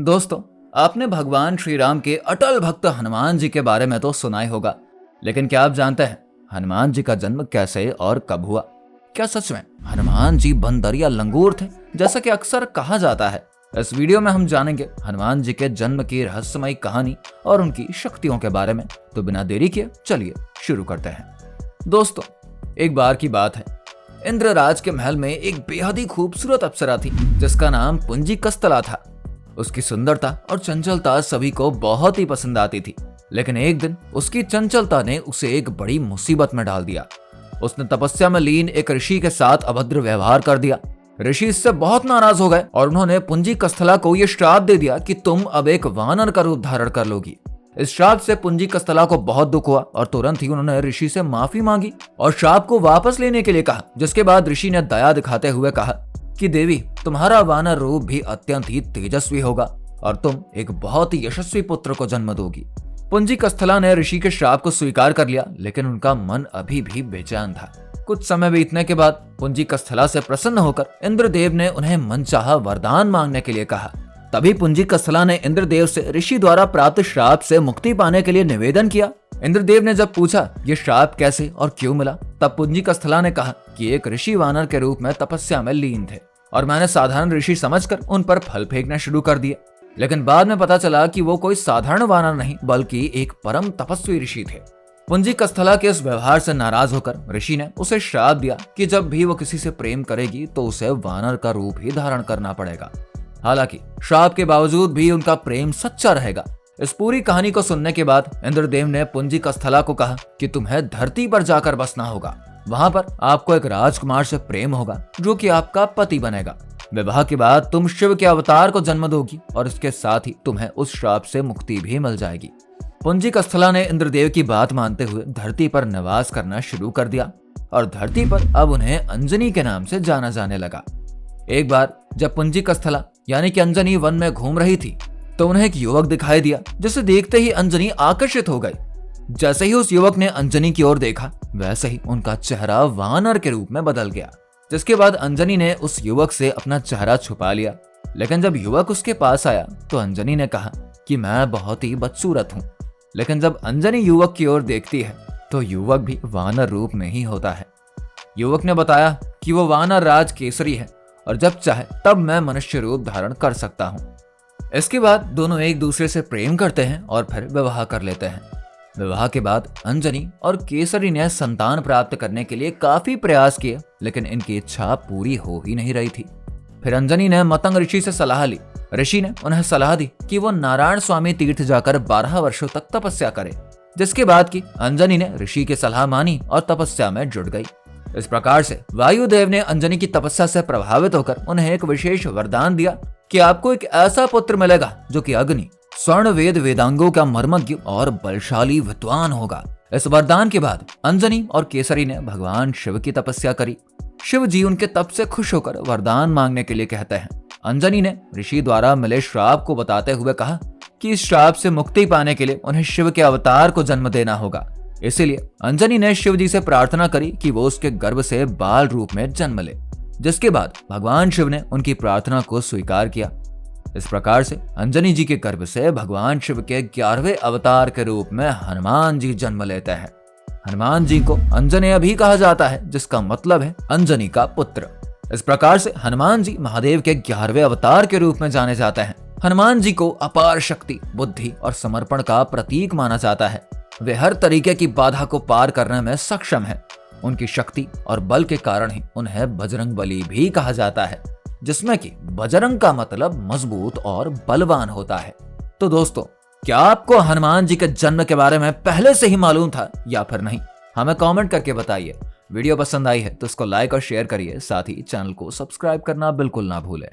दोस्तों, आपने भगवान श्री राम के अटल भक्त हनुमान जी के बारे में तो सुना ही होगा, लेकिन क्या आप जानते हैं हनुमान जी का जन्म कैसे और कब हुआ? क्या सच में हनुमान जी बंदर या लंगूर थे, जैसा कि अक्सर कहा जाता है? इस वीडियो में हम जानेंगे हनुमान जी के जन्म की रहस्यमयी कहानी और उनकी शक्तियों के बारे में। तो बिना देरी किए चलिए शुरू करते हैं। दोस्तों, एक बार की बात है, इंद्रराज के महल में एक बेहद ही खूबसूरत अप्सरा थी जिसका नाम पुंजी कस्तला था। उसकी सुंदरता और चंचलता सभी को बहुत ही पसंद आती थी, लेकिन एक दिन उसकी चंचलता ने उसे एक बड़ी मुसीबत में डाल दिया। उसने तपस्या में लीन एक ऋषि के साथ अभद्र व्यवहार कर दिया। ऋषि इससे बहुत नाराज हो गए और उन्होंने पुंजी कस्थला को यह श्राप दे दिया कि तुम अब एक वानर का रूप धारण कर लोगी। इस श्राप से पुंजी कस्थला को बहुत दुख हुआ और तुरंत ही उन्होंने ऋषि से माफी मांगी और श्राप को वापस लेने के लिए कहा। जिसके बाद ऋषि ने दया दिखाते हुए कहा कि देवी, तुम्हारा वानर रूप भी अत्यंत ही तेजस्वी होगा और तुम एक बहुत ही यशस्वी पुत्र को जन्म दोगी। पुंजी कस्थला ने ऋषि के श्राप को स्वीकार कर लिया, लेकिन उनका मन अभी भी बेचैन था। कुछ समय बीतने के बाद पुंजी कस्थला से प्रसन्न होकर इंद्रदेव ने उन्हें मनचाहा वरदान मांगने के लिए कहा। तभी पुंजी कस्थला ने इंद्रदेव से ऋषि द्वारा प्राप्त श्राप से मुक्ति पाने के लिए निवेदन किया। इंद्रदेव ने जब पूछा ये श्राप कैसे और क्यों मिला, तब पुंजी कस्थला ने कहा कि एक ऋषि वानर के रूप में तपस्या में लीन थे और मैंने साधारण ऋषि समझकर उन पर फल फेंकना शुरू कर दिए। लेकिन बाद में पता चला कि वो कोई साधारण वानर नहीं बल्कि एक परम तपस्वी ऋषि थे। पुंजी कस्थला के इस व्यवहार से नाराज होकर ऋषि ने उसे श्राप दिया कि जब भी वो किसी से प्रेम करेगी तो उसे वानर का रूप ही धारण करना पड़ेगा। हालांकि श्राप के बावजूद भी उनका प्रेम सच्चा रहेगा। इस पूरी कहानी को सुनने के बाद इंद्रदेव ने पुंजी कस्थला को कहा कि तुम्हें धरती पर जाकर बसना होगा। वहां पर आपको एक राजकुमार से प्रेम होगा जो कि आपका पति बनेगा। विवाह के बाद तुम शिव के अवतार को जन्म दोगी और इसके साथ ही तुम्हें उस श्राप से मुक्ति भी मिल जाएगी। पुंजी कस्थला ने इंद्रदेव की बात मानते हुए धरती पर निवास करना शुरू कर दिया और धरती पर अब उन्हें अंजनी के नाम से जाना जाने लगा। एक बार जब पुंजी कस्थला यानी कि अंजनी वन में घूम रही थी तो उन्हें एक युवक दिखाई दिया, जिसे देखते ही अंजनी आकर्षित हो गई। जैसे ही उस युवक ने अंजनी की ओर देखा, वैसे ही उनका चेहरा वानर के रूप में बदल गया। जिसके बाद अंजनी ने उस युवक से अपना चेहरा छुपा लिया। लेकिन जब युवक उसके पास आया तो अंजनी ने कहा कि मैं बहुत ही बदसूरत हूँ। लेकिन जब अंजनी युवक की ओर देखती है तो युवक भी वानर रूप में ही होता है। युवक ने बताया कि वो वानर राज केसरी है और जब चाहे तब मैं मनुष्य रूप धारण कर सकता हूँ। इसके बाद दोनों एक दूसरे से प्रेम करते हैं और फिर विवाह कर लेते हैं। विवाह के बाद अंजनी और केसरी ने संतान प्राप्त करने के लिए काफी प्रयास किए, लेकिन इनकी इच्छा पूरी हो ही नहीं रही थी। फिर अंजनी ने मतंग ऋषि से सलाह ली। ऋषि ने उन्हें सलाह दी कि वो नारायण स्वामी तीर्थ जाकर 12 वर्षों तक तपस्या करे। जिसके बाद की अंजनी ने ऋषि की सलाह मानी और तपस्या में जुट गई। इस प्रकार से वायुदेव ने अंजनी की तपस्या से प्रभावित होकर उन्हें एक विशेष वरदान दिया कि आपको एक ऐसा पुत्र मिलेगा जो कि अग्नि, स्वर्ण वेद वेदांगों का मर्मज्ञ और बलशाली विद्वान होगा। इस वरदान के बाद अंजनी और केसरी ने भगवान शिव की तपस्या करी। शिव जी उनके तप से खुश होकर वरदान मांगने के लिए कहते हैं। अंजनी ने ऋषि द्वारा मिले श्राप को बताते हुए कहा कि इस श्राप से मुक्ति पाने के लिए उन्हें शिव के अवतार को जन्म देना होगा। इसीलिए अंजनी ने शिव जी से प्रार्थना करी कि वो उसके गर्भ से बाल रूप में जन्म ले। जिसके बाद भगवान शिव ने उनकी प्रार्थना को स्वीकार किया। इस प्रकार से अंजनी जी के गर्भ से भगवान शिव के 11वें अवतार के रूप में हनुमान जी जन्म लेते हैं। हनुमान जी को अंजनेय भी कहा जाता है, जिसका मतलब है अंजनी का पुत्र। इस प्रकार से हनुमान जी महादेव के 11वें अवतार के रूप में जाने जाते हैं। हनुमान जी को अपार शक्ति, बुद्धि और समर्पण का प्रतीक माना जाता है। वे हर तरीके की बाधा को पार करने में सक्षम है। उनकी शक्ति और बल के कारण ही उन्हें बजरंग बली भी कहा जाता है, जिसमें कि बजरंग का मतलब मजबूत और बलवान होता है। तो दोस्तों, क्या आपको हनुमान जी के जन्म के बारे में पहले से ही मालूम था या फिर नहीं? हमें कमेंट करके बताइए। वीडियो पसंद आई है तो इसको लाइक और शेयर करिए, साथ ही चैनल को सब्सक्राइब करना बिल्कुल ना भूलें।